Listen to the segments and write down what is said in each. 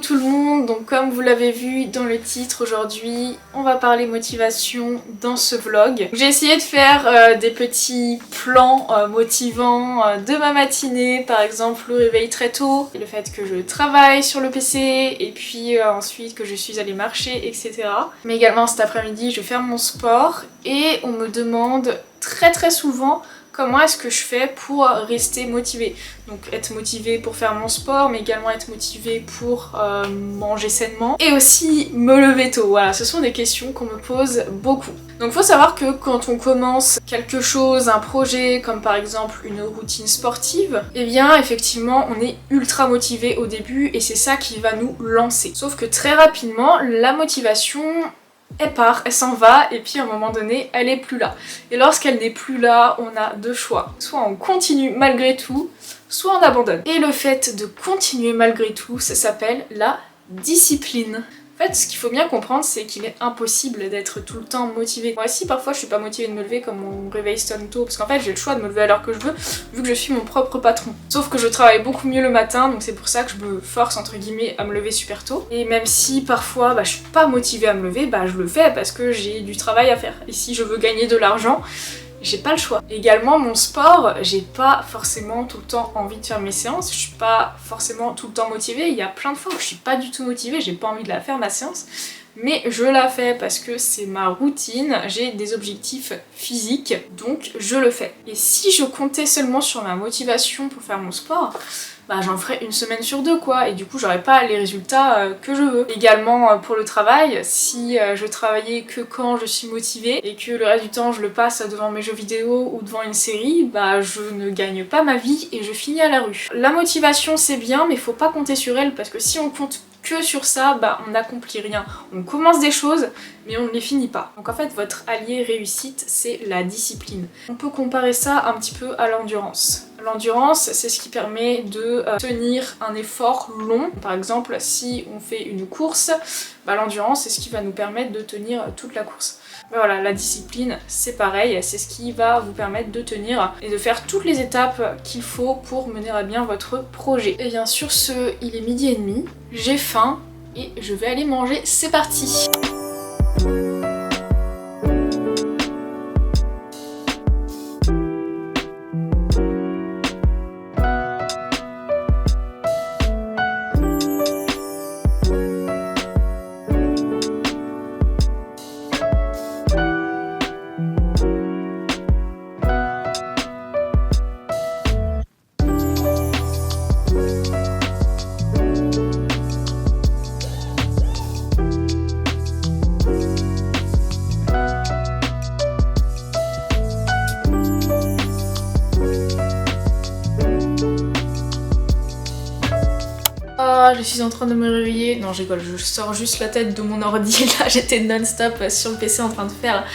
tout le monde, donc comme vous l'avez vu dans le titre, aujourd'hui on va parler motivation dans ce vlog. J'ai essayé de faire des petits plans motivants de ma matinée, par exemple le réveil très tôt, le fait que je travaille sur le PC et puis ensuite que je suis allée marcher, etc. Mais également cet après-midi je vais faire mon sport et on me demande très souvent comment est-ce que je fais pour rester motivée. Donc être motivée pour faire mon sport, mais également être motivée pour manger sainement et aussi me lever tôt. Voilà, ce sont des questions qu'on me pose beaucoup. Donc faut savoir que quand on commence quelque chose, un projet, comme par exemple une routine sportive, eh bien effectivement on est ultra motivé au début et c'est ça qui va nous lancer. Sauf que très rapidement, la motivation elle part, elle s'en va et puis à un moment donné elle est plus là. Et lorsqu'elle n'est plus là, on a deux choix. Soit on continue malgré tout, soit on abandonne. Et le fait de continuer malgré tout, ça s'appelle la discipline. En fait, ce qu'il faut bien comprendre, c'est qu'il est impossible d'être tout le temps motivé. Moi aussi, parfois, je suis pas motivée de me lever comme mon réveil sonne tôt, parce qu'en fait, j'ai le choix de me lever à l'heure que je veux, vu que je suis mon propre patron. Sauf que je travaille beaucoup mieux le matin, donc c'est pour ça que je me force, entre guillemets, à me lever super tôt. Et même si, parfois, je suis pas motivée à me lever, je le fais parce que j'ai du travail à faire. Et si je veux gagner de l'argent, j'ai pas le choix. Également mon sport, j'ai pas forcément tout le temps envie de faire mes séances, je suis pas forcément tout le temps motivée, il y a plein de fois où je suis pas du tout motivée, j'ai pas envie de la faire ma séance, mais je la fais parce que c'est ma routine, j'ai des objectifs physiques, donc je le fais. Et si je comptais seulement sur ma motivation pour faire mon sport, j'en ferais une semaine sur deux quoi, et du coup j'aurais pas les résultats que je veux. Également pour le travail, si je travaillais que quand je suis motivée et que le reste du temps je le passe devant mes jeux vidéo ou devant une série, je ne gagne pas ma vie et je finis à la rue. La motivation c'est bien, mais faut pas compter sur elle parce que si on compte que sur ça, on n'accomplit rien. On commence des choses, mais on ne les finit pas. Donc en fait, votre allié réussite, c'est la discipline. On peut comparer ça un petit peu à l'endurance. L'endurance, c'est ce qui permet de tenir un effort long. Par exemple, si on fait une course, l'endurance, c'est ce qui va nous permettre de tenir toute la course. Mais voilà, la discipline, c'est pareil, c'est ce qui va vous permettre de tenir et de faire toutes les étapes qu'il faut pour mener à bien votre projet. Et bien sur ce, il est 12h30, j'ai faim et je vais aller manger, c'est parti! Je suis en train de me réveiller, non je rigole, je sors juste la tête de mon ordi, là j'étais non-stop sur le PC en train de faire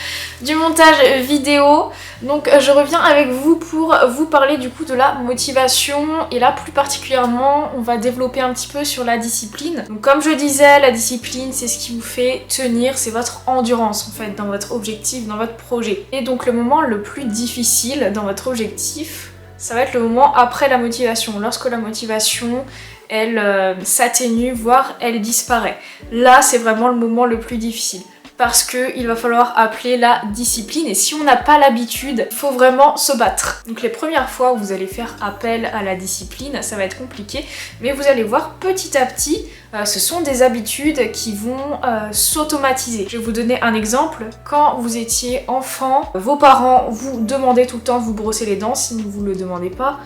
du montage vidéo. Donc je reviens avec vous pour vous parler du coup de la motivation et là plus particulièrement on va développer un petit peu sur la discipline. Donc comme je disais, la discipline c'est ce qui vous fait tenir, c'est votre endurance en fait dans votre objectif, dans votre projet. Et donc le moment le plus difficile dans votre objectif, ça va être le moment après la motivation, lorsque la motivation elle s'atténue, voire elle disparaît. Là, c'est vraiment le moment le plus difficile. Parce qu'il va falloir appeler la discipline et si on n'a pas l'habitude, il faut vraiment se battre. Donc les premières fois où vous allez faire appel à la discipline, ça va être compliqué, mais vous allez voir petit à petit, ce sont des habitudes qui vont s'automatiser. Je vais vous donner un exemple. Quand vous étiez enfant, vos parents vous demandaient tout le temps de vous brosser les dents. Si vous ne le demandez pas,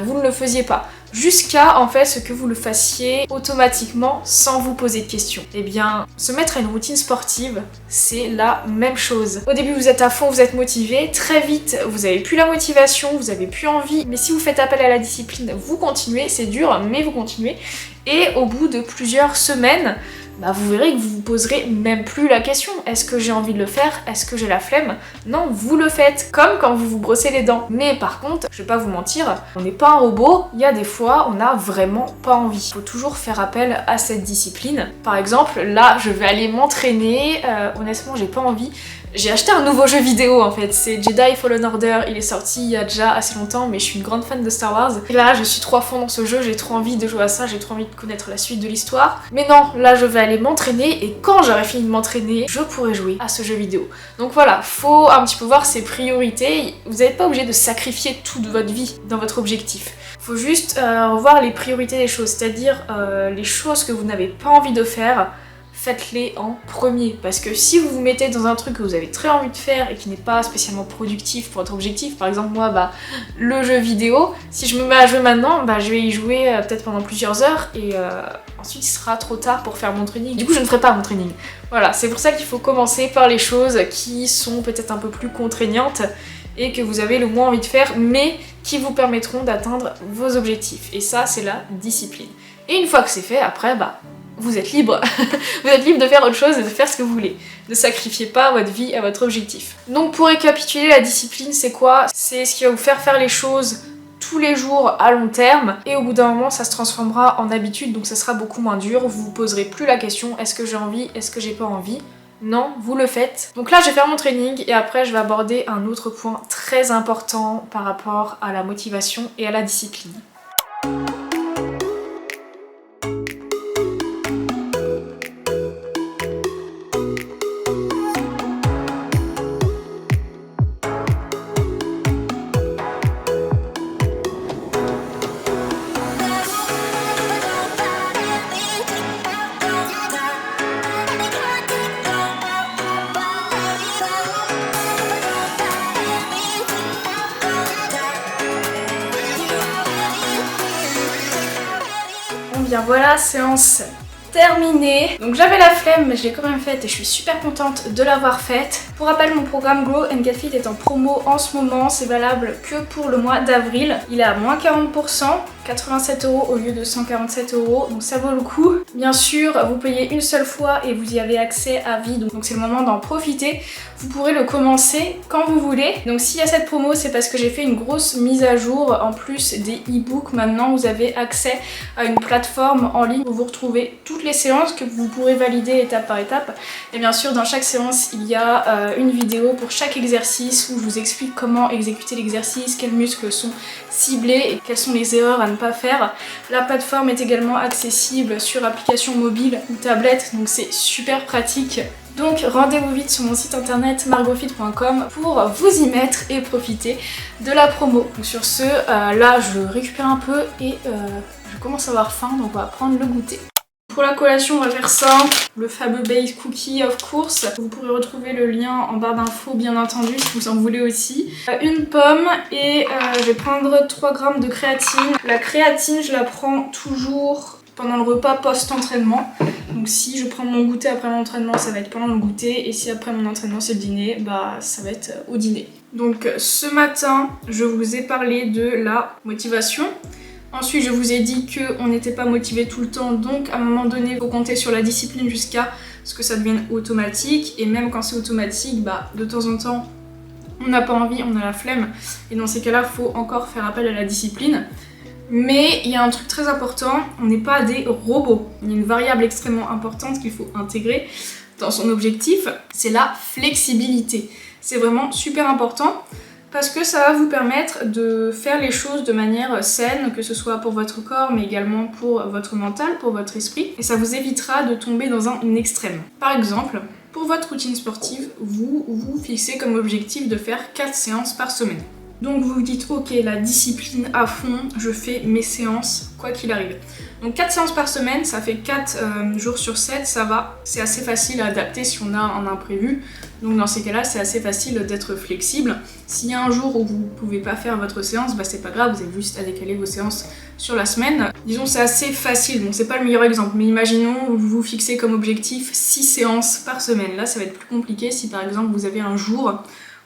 vous ne le faisiez pas. Jusqu'à en fait ce que vous le fassiez automatiquement sans vous poser de questions. Eh bien, se mettre à une routine sportive, c'est la même chose. Au début vous êtes à fond, vous êtes motivé, très vite vous avez plus la motivation, vous avez plus envie, mais si vous faites appel à la discipline, vous continuez, c'est dur mais vous continuez et au bout de plusieurs semaines, bah vous verrez que vous vous poserez même plus la question. Est-ce que j'ai envie de le faire? Est-ce que j'ai la flemme? Non, vous le faites, comme quand vous vous brossez les dents. Mais par contre, je vais pas vous mentir, on n'est pas un robot, il y a des fois, on n'a vraiment pas envie. Il faut toujours faire appel à cette discipline. Par exemple, là, je vais aller m'entraîner, honnêtement, j'ai pas envie. J'ai acheté un nouveau jeu vidéo en fait, c'est Jedi Fallen Order, il est sorti il y a déjà assez longtemps mais je suis une grande fan de Star Wars. Et là je suis trop à fond dans ce jeu, j'ai trop envie de jouer à ça, j'ai trop envie de connaître la suite de l'histoire. Mais non, là je vais aller m'entraîner et quand j'aurai fini de m'entraîner, je pourrai jouer à ce jeu vidéo. Donc voilà, faut un petit peu voir ses priorités, vous n'êtes pas obligé de sacrifier toute votre vie dans votre objectif. Faut juste voir les priorités des choses, c'est-à-dire les choses que vous n'avez pas envie de faire, faites-les en premier. Parce que si vous vous mettez dans un truc que vous avez très envie de faire et qui n'est pas spécialement productif pour votre objectif, par exemple moi, le jeu vidéo, si je me mets à jouer maintenant, je vais y jouer peut-être pendant plusieurs heures et ensuite il sera trop tard pour faire mon training. Du coup je ne ferai pas mon training. Voilà, c'est pour ça qu'il faut commencer par les choses qui sont peut-être un peu plus contraignantes et que vous avez le moins envie de faire, mais qui vous permettront d'atteindre vos objectifs. Et ça, c'est la discipline. Et une fois que c'est fait, après, vous êtes libre. Vous êtes libre de faire autre chose et de faire ce que vous voulez. Ne sacrifiez pas votre vie à votre objectif. Donc pour récapituler, la discipline, c'est quoi? C'est ce qui va vous faire faire les choses tous les jours à long terme et au bout d'un moment ça se transformera en habitude, donc ça sera beaucoup moins dur. Vous vous poserez plus la question est-ce que j'ai envie, est-ce que j'ai pas envie? Non, vous le faites. Donc là je vais faire mon training et après je vais aborder un autre point très important par rapport à la motivation et à la discipline. Bien voilà, séance terminée. Donc j'avais la flemme mais je l'ai quand même faite et je suis super contente de l'avoir faite. Pour rappel, mon programme Glow and Get Fit est en promo en ce moment, c'est valable que pour le mois d'avril. Il est à moins 40%, 87 € au lieu de 147 €, donc ça vaut le coup. Bien sûr, vous payez une seule fois et vous y avez accès à vie, donc c'est le moment d'en profiter. Vous pourrez le commencer quand vous voulez. Donc s'il y a cette promo, c'est parce que j'ai fait une grosse mise à jour. En plus des e-books, maintenant vous avez accès à une plateforme en ligne où vous retrouvez toutes les séances que vous pourrez valider étape par étape. Et bien sûr, dans chaque séance, il y a une vidéo pour chaque exercice où je vous explique comment exécuter l'exercice, quels muscles sont ciblés et quelles sont les erreurs à ne pas faire. La plateforme est également accessible sur application mobile ou tablette, donc c'est super pratique. Donc rendez-vous vite sur mon site internet margofit.com pour vous y mettre et profiter de la promo. Donc sur ce, là je récupère un peu et je commence à avoir faim, donc on va prendre le goûter. Pour la collation, on va faire simple, le fameux base cookie of course. Vous pourrez retrouver le lien en barre d'infos bien entendu si vous en voulez aussi. Une pomme et je vais prendre 3 g de créatine. La créatine, je la prends toujours pendant le repas post-entraînement. Donc si je prends mon goûter après mon entraînement, ça va être pendant le goûter. Et si après mon entraînement c'est le dîner, ça va être au dîner. Donc ce matin, je vous ai parlé de la motivation. Ensuite, je vous ai dit qu'on n'était pas motivé tout le temps, donc à un moment donné, il faut compter sur la discipline jusqu'à ce que ça devienne automatique. Et même quand c'est automatique, de temps en temps, on n'a pas envie, on a la flemme. Et dans ces cas-là, il faut encore faire appel à la discipline. Mais il y a un truc très important, on n'est pas des robots. Il y a une variable extrêmement importante qu'il faut intégrer dans son objectif, c'est la flexibilité. C'est vraiment super important. Parce que ça va vous permettre de faire les choses de manière saine, que ce soit pour votre corps, mais également pour votre mental, pour votre esprit. Et ça vous évitera de tomber dans un extrême. Par exemple, pour votre routine sportive, vous vous fixez comme objectif de faire 4 séances par semaine. Donc vous vous dites, ok, la discipline à fond, je fais mes séances, quoi qu'il arrive. Donc 4 séances par semaine, ça fait 4 jours sur 7, ça va. C'est assez facile à adapter si on a un imprévu. Donc dans ces cas-là, c'est assez facile d'être flexible. S'il y a un jour où vous ne pouvez pas faire votre séance, c'est pas grave, vous avez juste à décaler vos séances sur la semaine. Disons c'est assez facile, donc c'est pas le meilleur exemple, mais imaginons vous vous fixez comme objectif 6 séances par semaine. Là, ça va être plus compliqué si par exemple vous avez un jour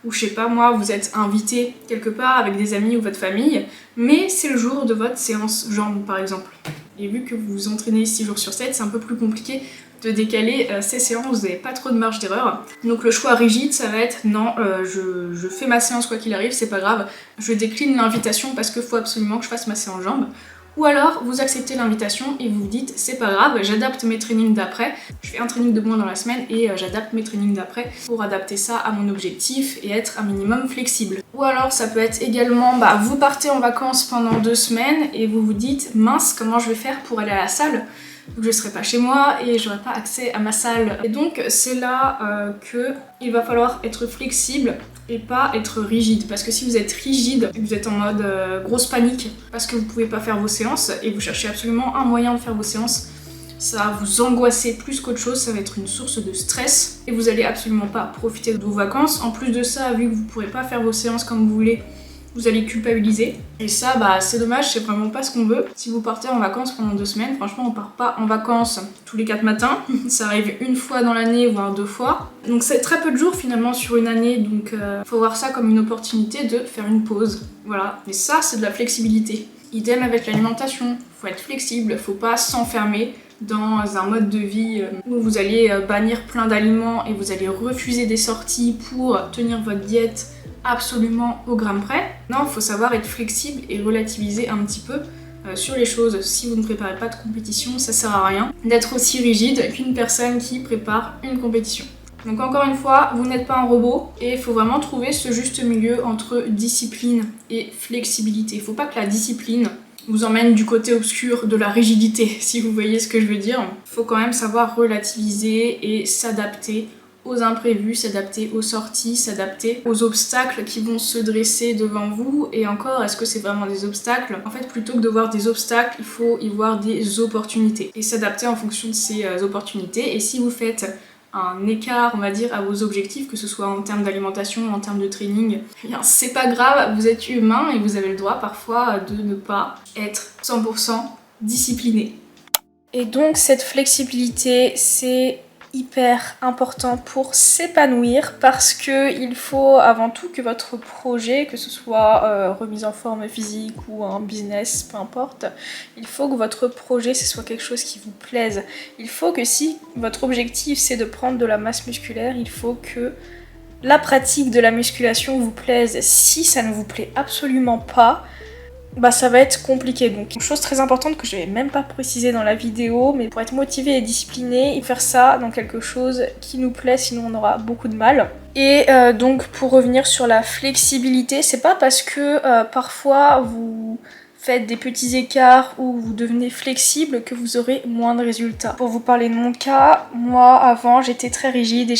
où je sais pas moi, vous êtes invité quelque part avec des amis ou votre famille, mais c'est le jour de votre séance jambes par exemple. Et vu que vous vous entraînez 6 jours sur 7, c'est un peu plus compliqué de décaler ces séances, vous n'avez pas trop de marge d'erreur. Donc le choix rigide, ça va être non, je fais ma séance quoi qu'il arrive, c'est pas grave, je décline l'invitation parce qu'il faut absolument que je fasse ma séance jambes. Ou alors vous acceptez l'invitation et vous vous dites c'est pas grave, j'adapte mes trainings d'après, je fais un training de moins dans la semaine et j'adapte mes trainings d'après pour adapter ça à mon objectif et être un minimum flexible. Ou alors ça peut être également, vous partez en vacances pendant 2 semaines et vous vous dites mince, comment je vais faire pour aller à la salle ? Donc je serai pas chez moi et j'aurai pas accès à ma salle. Et donc c'est là que il va falloir être flexible et pas être rigide. Parce que si vous êtes rigide, vous êtes en mode grosse panique parce que vous pouvez pas faire vos séances et vous cherchez absolument un moyen de faire vos séances, ça va vous angoisser plus qu'autre chose, ça va être une source de stress et vous allez absolument pas profiter de vos vacances. En plus de ça, vu que vous pourrez pas faire vos séances comme vous voulez, vous allez culpabiliser. Et ça, c'est dommage, c'est vraiment pas ce qu'on veut. Si vous partez en vacances pendant 2 semaines, franchement, on part pas en vacances tous les 4 matins. Ça arrive une fois dans l'année, voire 2 fois. Donc c'est très peu de jours finalement sur une année, donc faut voir ça comme une opportunité de faire une pause. Voilà, et ça, c'est de la flexibilité. Idem avec l'alimentation, faut être flexible, faut pas s'enfermer dans un mode de vie où vous allez bannir plein d'aliments et vous allez refuser des sorties pour tenir votre diète absolument au gramme près. Non, il faut savoir être flexible et relativiser un petit peu sur les choses. Si vous ne préparez pas de compétition, ça sert à rien d'être aussi rigide qu'une personne qui prépare une compétition. Donc encore une fois, vous n'êtes pas un robot et il faut vraiment trouver ce juste milieu entre discipline et flexibilité. Il ne faut pas que la discipline vous emmène du côté obscur de la rigidité, si vous voyez ce que je veux dire. Il faut quand même savoir relativiser et s'adapter aux imprévus, s'adapter aux sorties, s'adapter aux obstacles qui vont se dresser devant vous. Et encore, est-ce que c'est vraiment des obstacles ? En fait, plutôt que de voir des obstacles, il faut y voir des opportunités et s'adapter en fonction de ces opportunités. Et si vous faites un écart, on va dire, à vos objectifs, que ce soit en termes d'alimentation, en termes de training, eh bien, c'est pas grave, vous êtes humain et vous avez le droit parfois de ne pas être 100% discipliné. Et donc cette flexibilité, c'est hyper important pour s'épanouir parce que il faut avant tout que votre projet, que ce soit remise en forme physique ou un business, peu importe, il faut que votre projet ce soit quelque chose qui vous plaise. Il faut que si votre objectif c'est de prendre de la masse musculaire, il faut que la pratique de la musculation vous plaise. Si ça ne vous plaît absolument pas, ça va être compliqué. Donc une chose très importante que je vais même pas préciser dans la vidéo, mais pour être motivé et discipliné, il faut faire ça dans quelque chose qui nous plaît, sinon on aura beaucoup de mal. Et donc pour revenir sur la flexibilité, c'est pas parce que parfois vous faites des petits écarts ou vous devenez flexible que vous aurez moins de résultats. Pour vous parler de mon cas, moi avant j'étais très rigide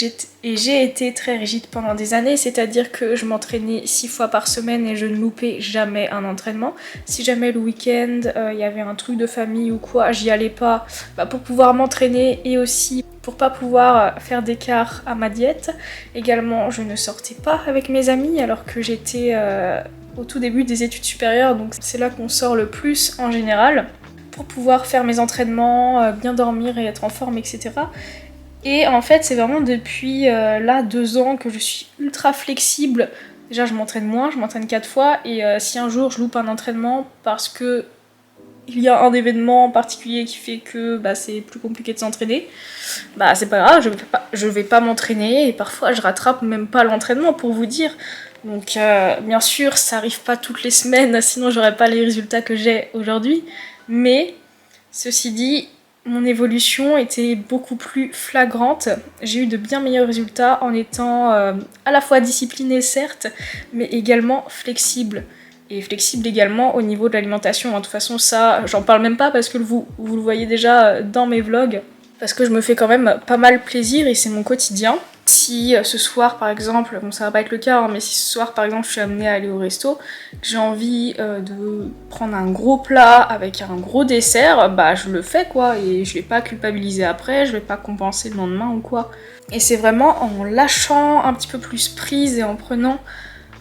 et j'ai été très rigide pendant des années, c'est-à-dire que je m'entraînais 6 fois par semaine et je ne loupais jamais un entraînement. Si jamais le week-end il y avait un truc de famille ou quoi, j'y allais pas pour pouvoir m'entraîner et aussi pour pas pouvoir faire d'écart à ma diète. Également, je ne sortais pas avec mes amis alors que j'étais au tout début des études supérieures, donc c'est là qu'on sort le plus en général, pour pouvoir faire mes entraînements, bien dormir et être en forme, etc. Et en fait, c'est vraiment depuis 2 ans que je suis ultra flexible. Déjà, je m'entraîne moins, je m'entraîne 4 fois, et si un jour je loupe un entraînement parce que il y a un événement particulier qui fait que c'est plus compliqué de s'entraîner, c'est pas grave, je vais pas m'entraîner, et parfois je rattrape même pas l'entraînement pour vous dire. Donc bien sûr ça arrive pas toutes les semaines, sinon j'aurais pas les résultats que j'ai aujourd'hui, mais ceci dit, mon évolution était beaucoup plus flagrante. J'ai eu de bien meilleurs résultats en étant à la fois disciplinée certes, mais également flexible. Et flexible également au niveau de l'alimentation. De toute façon ça, j'en parle même pas parce que vous le voyez déjà dans mes vlogs. Parce que je me fais quand même pas mal plaisir et c'est mon quotidien. Si ce soir par exemple, bon ça va pas être le cas, mais si ce soir par exemple je suis amenée à aller au resto, que j'ai envie de prendre un gros plat avec un gros dessert, je le fais quoi, et je vais pas culpabiliser après, je vais pas compenser le lendemain ou quoi. Et c'est vraiment en lâchant un petit peu plus prise et en prenant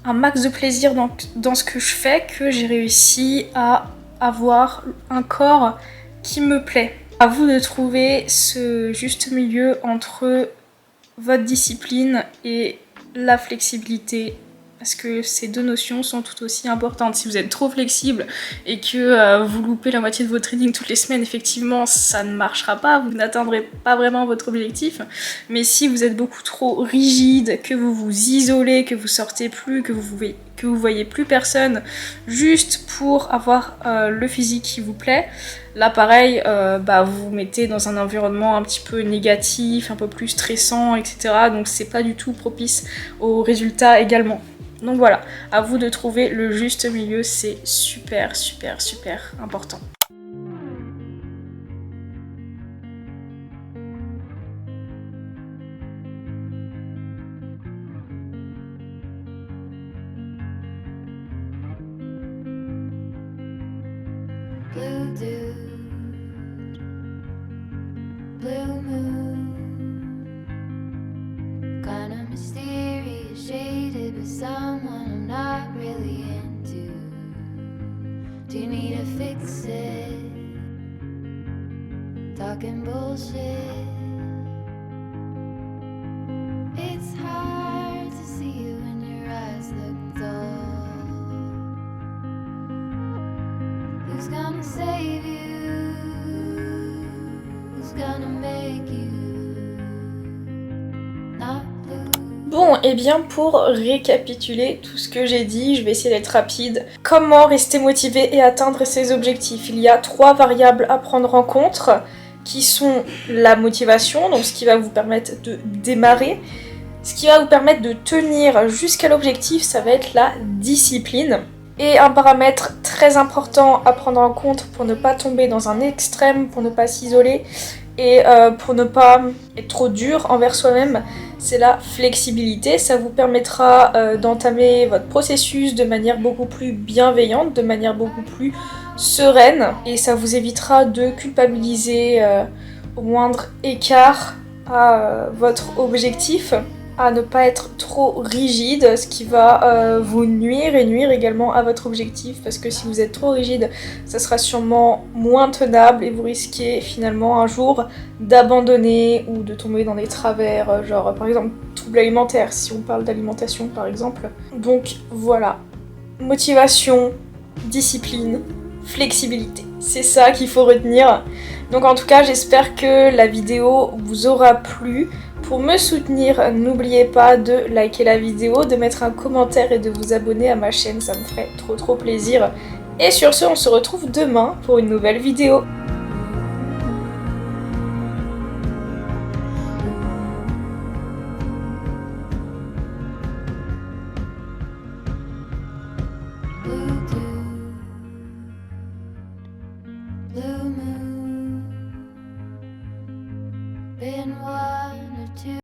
un max de plaisir dans ce que je fais que j'ai réussi à avoir un corps qui me plaît. À vous de trouver ce juste milieu entre votre discipline et la flexibilité. parce que ces deux notions sont tout aussi importantes. Si vous êtes trop flexible et que vous loupez la moitié de votre training toutes les semaines, effectivement ça ne marchera pas, vous n'atteindrez pas vraiment votre objectif. Mais si vous êtes beaucoup trop rigide, que vous vous isolez, que vous sortez plus, que vous voyez plus personne juste pour avoir le physique qui vous plaît, là pareil, vous vous mettez dans un environnement un petit peu négatif, un peu plus stressant, etc. Donc c'est pas du tout propice aux résultats également. Donc voilà, à vous de trouver le juste milieu, c'est super important. Blue dude, blue moon, kinda mysterious, shaded with someone I'm not really into. Do you need to fix it? Talking bullshit. It's hard to see you when your eyes look dull. Who's gonna save you? Who's gonna make you not blue? Bon, et bien pour récapituler tout ce que j'ai dit, je vais essayer d'être rapide. Comment rester motivé et atteindre ses objectifs? Il y a 3 variables à prendre en compte, qui sont la motivation, donc ce qui va vous permettre de démarrer. Ce qui va vous permettre de tenir jusqu'à l'objectif, ça va être la discipline. Et un paramètre très important à prendre en compte pour ne pas tomber dans un extrême, pour ne pas s'isoler et pour ne pas être trop dur envers soi-même, c'est la flexibilité. Ça vous permettra d'entamer votre processus de manière beaucoup plus bienveillante, de manière beaucoup plus sereine, et ça vous évitera de culpabiliser au moindre écart à votre objectif, à ne pas être trop rigide, ce qui va vous nuire et nuire également à votre objectif, parce que si vous êtes trop rigide, ça sera sûrement moins tenable et vous risquez finalement un jour d'abandonner ou de tomber dans des travers, genre par exemple troubles alimentaires, si on parle d'alimentation par exemple. Donc voilà, motivation, discipline, flexibilité, c'est ça qu'il faut retenir. Donc en tout cas, j'espère que la vidéo vous aura plu. Pour me soutenir, n'oubliez pas de liker la vidéo, de mettre un commentaire et de vous abonner à ma chaîne, ça me ferait trop plaisir. Et sur ce, on se retrouve demain pour une nouvelle vidéo.